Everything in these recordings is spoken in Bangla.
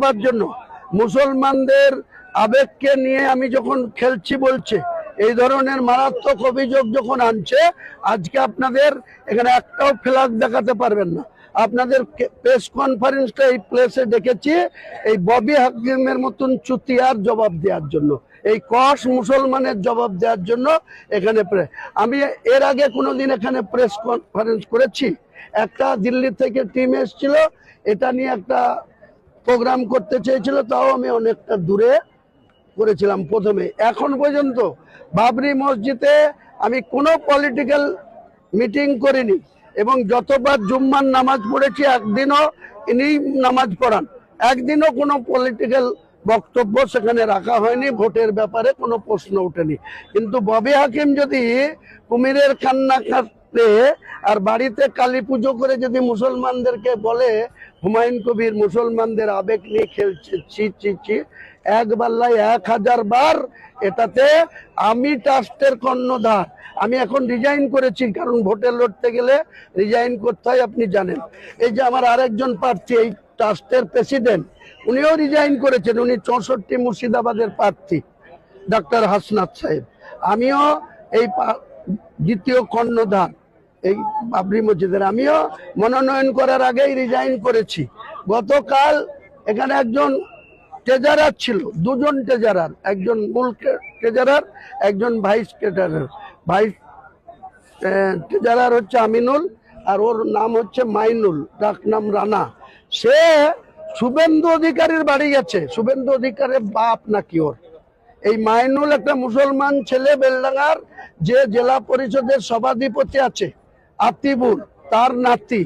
চাপার জন্য, মুসলমানদের আবেগকে নিয়ে আমি যখন খেলছি বলছে, এই ধরনের মারাত্মক অভিযোগ যখন আনছে, আজকে আপনাদের এখানে একটাও ফ্ল্যাগ দেখাতে পারবেন না। আপনাদের প্রেস কনফারেন্সটা এই প্লেসে ডেকেছি এই ববি হাকিমের মতন চুতিয়ার জবাব দেওয়ার জন্য, এই কস মুসলমানের জবাব দেওয়ার জন্য এখানে। আমি এর আগে কোনোদিন এখানে প্রেস কনফারেন্স করেছি? একটা দিল্লি থেকে টিম এসেছিল, এটা নিয়ে একটা প্রোগ্রাম করতে চেয়েছিল, তাও আমি অনেকটা দূরে করেছিলাম প্রথমে। এখন পর্যন্ত বাবরি মসজিদে আমি কোনো পলিটিক্যাল মিটিং করিনি, এবং যতবার জুম্মার নামাজ পড়েছি একদিনও ইনি নামাজ পড়ান, একদিনও কোনো পলিটিক্যাল বক্তব্য সেখানে রাখা হয়নি, ভোটের ব্যাপারে কোনো প্রশ্ন ওঠেনি। কিন্তু ববি হাকিম যদি কুমিরের কান্না কাটলে আর বাড়িতে কালী পুজো করে যদি মুসলমানদেরকে বলে হুমায়ুন কবির মুসলমানদের আবেগ নিয়ে খেলছে, ছি ছি ছি, এক বাল্লায় 1000 বার, এটাতে আমি ট্রাস্টের কর্ণধার। আমি এখন রিজাইন করেছি, কারণ ভোটে লড়তে গেলে রিজাইন করতে হয়, আপনি জানেন। এই যে আমার আরেকজন প্রার্থী, এই ট্রাস্টের প্রেসিডেন্ট, উনিও রিজাইন করেছেন, উনি 64 মুর্শিদাবাদের প্রার্থী ডক্টর হাসনাত সাহেব। আমিও এই দ্বিতীয় কর্ণধার এই বাবরি মসজিদের, আমিও মনোনয়ন করার আগেই রিজাইন করেছি। গতকাল এখানে একজন ট্রেজারার ছিল, দুজন ট্রেজারার, একজন মূল ট্রেজারার, একজন ভাইস ট্রেজারার। ভাইস ট্রেজারার হচ্ছে আমিনুল, আর ওর নাম হচ্ছে মাইনুল, ডাক নাম রানা। সে শুভেন্দু অধিকারীর বাড়ি গেছে, শুভেন্দু অধিকারের বাপ নাকি ওর। এই মাইনুল একটা মুসলমান ছেলে, বেলডাঙ্গার যে জেলা পরিষদের সভাধিপতি আছে আতিবুর, তার নাতি,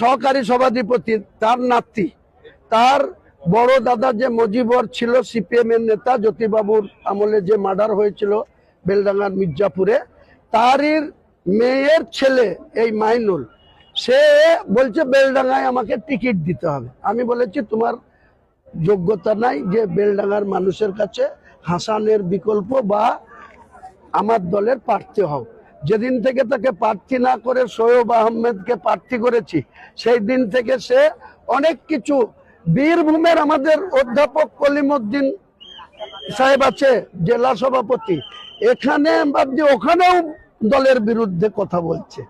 সহকারী সভাধিপতি, তার নাতি। তার বড় দাদা যে মজিবর ছিল সিপিএম এর নেতা, জ্যোতিবাবুর আমলে যে মার্ডার হয়েছিল বেলডাঙ্গার মির্জাপুরে, তারই মেয়ের ছেলে এই মাইনুল। সে বলছে বেলডাঙ্গায় আমাকে টিকিট দিতে হবে। আমি বলেছি তোমার যোগ্যতা নাই যে বেলডাঙ্গার মানুষের কাছে হাসানের বিকল্প বা আমার দলের প্রার্থী হও। যেদিন থেকে তাকে প্রার্থী না করে শোয়েব আহমেদকে প্রার্থী করেছি, সেই দিন থেকে সে অনেক কিছু, বীরভূমের আমাদের অধ্যাপক কলিমউদ্দিন সাহেব আছে জেলা সভাপতি, এখানে বাদ দিয়ে ওখানেও দলের বিরুদ্ধে কথা বলছে,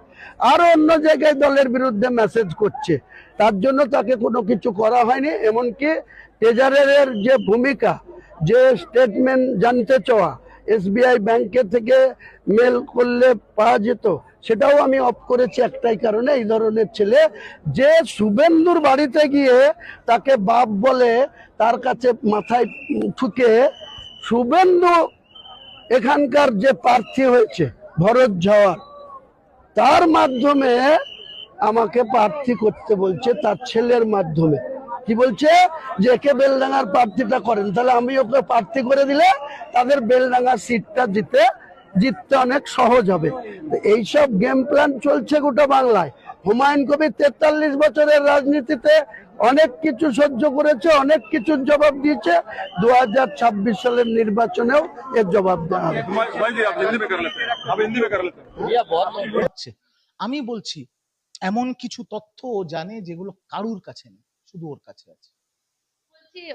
আরো অন্য জায়গায় দলের বিরুদ্ধে মেসেজ করছে। তার জন্য তাকে কোনো কিছু করা হয়নি। এমনকি ট্রেজারারের যে ভূমিকা, যে স্টেটমেন্ট জানতে চাওয়া, এসবিআই ব্যাংকে থেকে মেল করলে পাওয়া যেত, সেটাও আমি অফ করেছি একটাই কারণে, এই ধরনের ছেলে যে শুভেন্দুর বাড়িতে গিয়ে তাকে বাপ বলে, তার কাছে মাথায় ঠুকে, শুভেন্দু এখানকার যে প্রার্থী হয়েছে ভরত ঝাওয়ার, তার মাধ্যমে আমাকে প্রার্থী করতে বলছে, তার ছেলের মাধ্যমে। কি বলছে যে একে বেলডাঙ্গার প্রার্থীটা করেন, তাহলে আমি ওকে প্রার্থী করে দিলে তাদের বেলডাঙ্গার সিটটা জিততে অনেক সহজ হবে। এইসব গেম প্ল্যান চলছে গোটা বাংলায়। হুমায়ুন কবির 43 বছরের রাজনীতিতে অনেক কিছু সহ্য করেছে, অনেক কিছুর জবাব দিয়েছে। 2026 সালের নির্বাচনেও এর জবাব দেওয়া হবে। আমি বলছি এমন কিছু তথ্য ও জানে যেগুলো কারুর কাছে নেই, শুধু ওর কাছে আছে।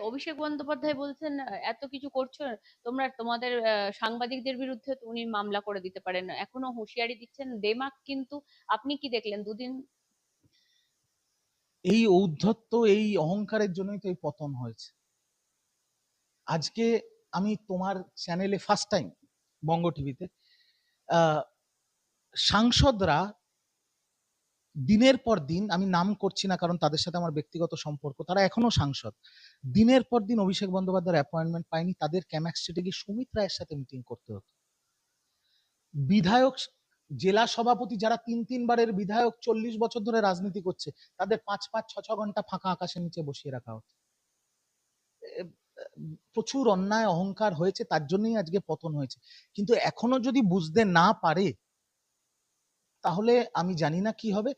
অভিষেক বন্দ্যোপাধ্যায় বলছেন এত কিছু করছো তোমরা, তোমাদের সাংবাদিকদের বিরুদ্ধে উনি মামলা করে দিতে পারেন, এখনো হুঁশিয়ারি দিচ্ছেন দেমাক। কিন্তু আপনি কি দেখলেন দুদিন? এই ঔদ্ধত্য, এই অহংকারের জন্যই তো এই পতন হয়েছে। আজকে আমি তোমার চ্যানেলে ফার্স্ট টাইম, বঙ্গ টিভিতে, সাংসদরা দিনের পর দিন, আমি নাম করছি না কারণ তাদের সাথে আমার ব্যক্তিগত সম্পর্ক, তারা এখনো সাংসদ, দিনের পর দিন অভিষেক বন্দ্যোপাধ্যায়ের অ্যাপয়েন্টমেন্ট পায়নি। তাদের ক্যাম্যাক্স স্ট্রিটে গিয়ে সুমিত রায়ের সাথে মিটিং করতে হতো। বিধায়ক, জেলা সভাপতি যারা 3 বারের বিধায়ক, 40 বছর ধরে রাজনীতি করছে, তাদের 5-6 ঘন্টা ফাঁকা আকাশের নিচে বসিয়ে রাখা হতো। প্রচুর অন্যায় অহংকার হয়েছে, তার জন্যই আজকে পতন হয়েছে। কিন্তু এখনো যদি বুঝতে না পারে তাহলে আমি জানি না কি হবে।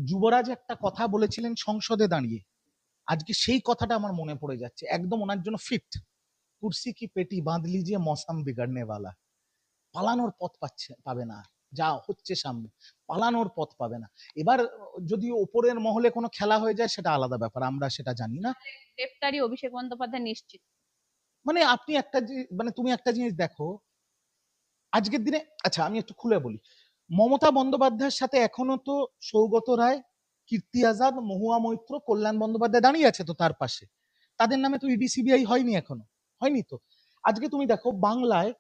যুবরাজ একটা কথা বলেছিলেন সংসদে দাঁড়িয়ে, আজকে সেই কথাটা আমার মনে পড়ে যাচ্ছে, একদম ওনার জন্য ফিট। কুর্সি কি পেটি বাঁধ লিজিয়ে মৌসম বিগড়নে वाला, পালানোর পথ পাবে না। যা হচ্ছে সামনে, পালানোর পথ পাবে না। এবার যদি ওপরের মহলে কোনো খেলা হয়ে যায় সেটা আলাদা ব্যাপার, আমরা সেটা জানি না। গ্রেপ্তারি অভিষেক বন্দ্যোপাধ্যায় নিশ্চিত। মানে আপনি একটা মানে তুমি একটা জিনিস দেখো আজকের দিনে, আচ্ছা আমি একটু খুলে বলি, মমতা বন্দ্যোপাধ্যায়ের সাথে এখনো তো সৌগত রায়, কীর্তি আজাদ, মহুয়া মৈত্র, কল্যাণ বন্দ্যোপাধ্যায় দাঁড়িয়ে আছে তো তার পাশে, তাদের নামে তো ইডি সিবিআই হয়নি, এখনো হয়নি তো। আজকে তুমি দেখো বাংলায়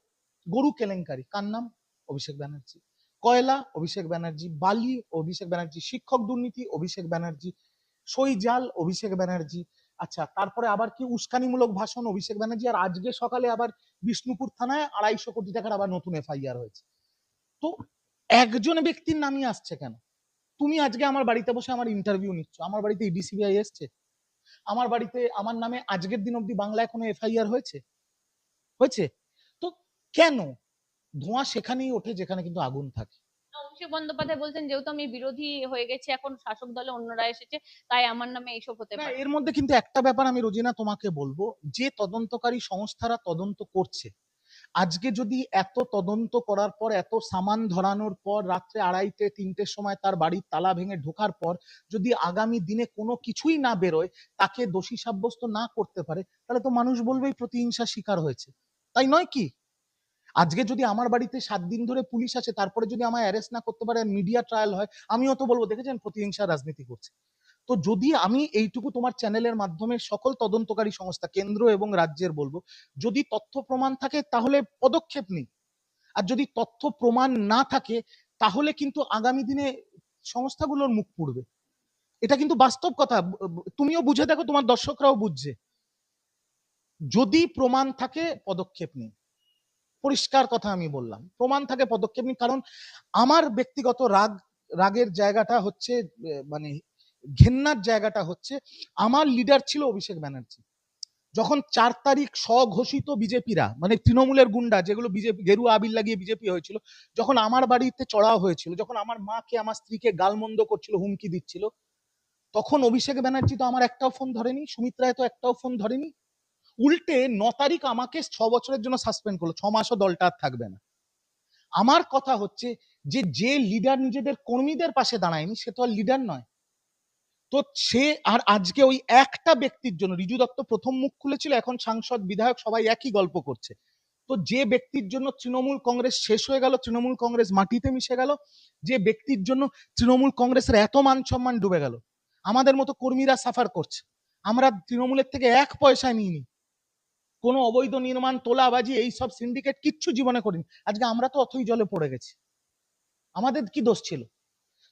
গরু কেলেঙ্কারি কার নাম? অভিষেক ব্যানার্জি। কয়লা অভিষেক ব্যানার্জি, বালি অভিষেক ব্যানার্জি, শিক্ষক দুর্নীতি অভিষেক ব্যানার্জি, সই জাল অভিষেক ব্যানার্জি, আচ্ছা তারপরে আবার কি উস্কানিমূলক ভাষণ অভিষেক ব্যানার্জি, আর আজকে সকালে আবার বিষ্ণুপুর থানায় 250 কোটি টাকার আবার নতুন এফআইআর হয়েছে। তো একজন ব্যক্তির নামই আসছে কেন? তুমি আজকে আমার বাড়িতে বসে আমার ইন্টারভিউ নিচ্ছ, আমার বাড়িতে ইডি সিবিআই এসছে? আমার বাড়িতে আমার নামে আজকের দিন অব্দি বাংলায় কোনো এফআইআর হয়েছে? হয়েছে? তো কেন? ধোঁয়া সেখানেই ওঠে যেখানে কিন্তু আগুন থাকে। অভিষেক বন্দ্যোপাধ্যায় বলছেন যেহেতু আমি বিরোধী হয়ে গেছি, এখন শাসক দলে অন্যরা এসেছে, তাই আমার নামে এইসব হতে না, পারে। এর মধ্যে কিন্তু একটা ব্যাপার আমি রোজিনা তোমাকে বলবো, যে তদন্তকারী সংস্থারা তদন্ত করছে, আজকে যদি এত তদন্ত করার পর, এত সামান ধরানোর পর, রাত্রে 2:30-3টের সময় তার বাড়ির তালা ভেঙে ঢোকার পর যদি আগামী দিনে কোনো কিছুই না বেরোয়, তাকে দোষী সাব্যস্ত না করতে পারে, তাহলে তো মানুষ বলবেই প্রতিহিংসার শিকার হয়েছে, তাই নয় কি? আজকে যদি আমার বাড়িতে 7 দিন ধরে পুলিশ আছে, তারপরে যদি আমায় অ্যারেস্ট না করতে পারে, মিডিয়া ট্রায়াল হয়, আমিও তো বলবো দেখেছেন প্রতিহিংসা রাজনীতি করছে। তো যদি আমি এইটুকু তোমার চ্যানেলের মাধ্যমে সকল তদন্তকারী সংস্থা কেন্দ্র এবং রাজ্যের বলবো, যদি তথ্য প্রমাণ থাকে তাহলে পদক্ষেপ নিই, আর যদি তথ্য প্রমাণ না থাকে তাহলে কিন্তু আগামী দিনে সংস্থাগুলোর মুখ পুড়বে। এটা কিন্তু বাস্তব কথা, তুমিও বুঝে দেখো, তোমার দর্শকরাও বুঝছে। যদি প্রমাণ থাকে পদক্ষেপ নিই, পরিষ্কার কথা আমি বললাম, প্রমাণ থাকে পদক্ষেপ নিই। কারণ আমার ব্যক্তিগত রাগের জায়গাটা হচ্ছে, মানে ঘেন্নার জায়গাটা হচ্ছে, আমার লিডার ছিল অভিষেক ব্যানার্জি। যখন 4 তারিখ স্বঘোষিত বিজেপিরা, মানে তৃণমূলের গুন্ডা যেগুলো বিজেপি গেরুয়া আবির লাগিয়ে বিজেপি হয়েছিল, যখন আমার বাড়িতে চড়াও হয়েছিল, যখন আমার মাকে আমার স্ত্রীকে গালমন্দ করছিল, হুমকি দিচ্ছিল, তখন অভিষেক ব্যানার্জি তো আমার একটাও ফোন ধরেনি, সুমিত রায় তো একটাও ফোন ধরেনি। উল্টে 9 তারিখ আমাকে 6 বছরের জন্য সাসপেন্ড করলো, 6 মাসও দলটা আর থাকবে না। আমার কথা হচ্ছে যে লিডার নিজেদের কর্মীদের পাশে দাঁড়ায়নি সে তো আর লিডার নয়। তো সে আর আজকে ওই একটা ব্যক্তির জন্য, রিজু দত্ত প্রথম মুখ খুলেছিল, এখন সাংসদ বিধায়ক সবাই একই গল্প করছে। তো যে ব্যক্তির জন্য তৃণমূল কংগ্রেস শেষ হয়ে গেল, তৃণমূল কংগ্রেস মাটিতে মিশে গেল, যে ব্যক্তির জন্য তৃণমূল কংগ্রেসের এত মান সম্মান ডুবে গেল, আমাদের মতো কর্মীরা সাফার করছে, আমরা তৃণমূলের থেকে 1 পয়সা নিইনি, কোনো অবৈধ নির্মাণ, তোলাবাজি, এইসব সিন্ডিকেট কিচ্ছু জীবনে করিনি, আজকে আমরা তো অথই জলে পড়ে গেছি, আমাদের কি দোষ ছিল?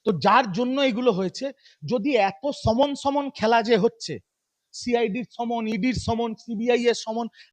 তো যার জন্য এগুলো হয়েছে, যদি এত সমন সমন খেলা যে হচ্ছে, সিআইডির সমন, ইডির সমন, সিবিআই এর সমন,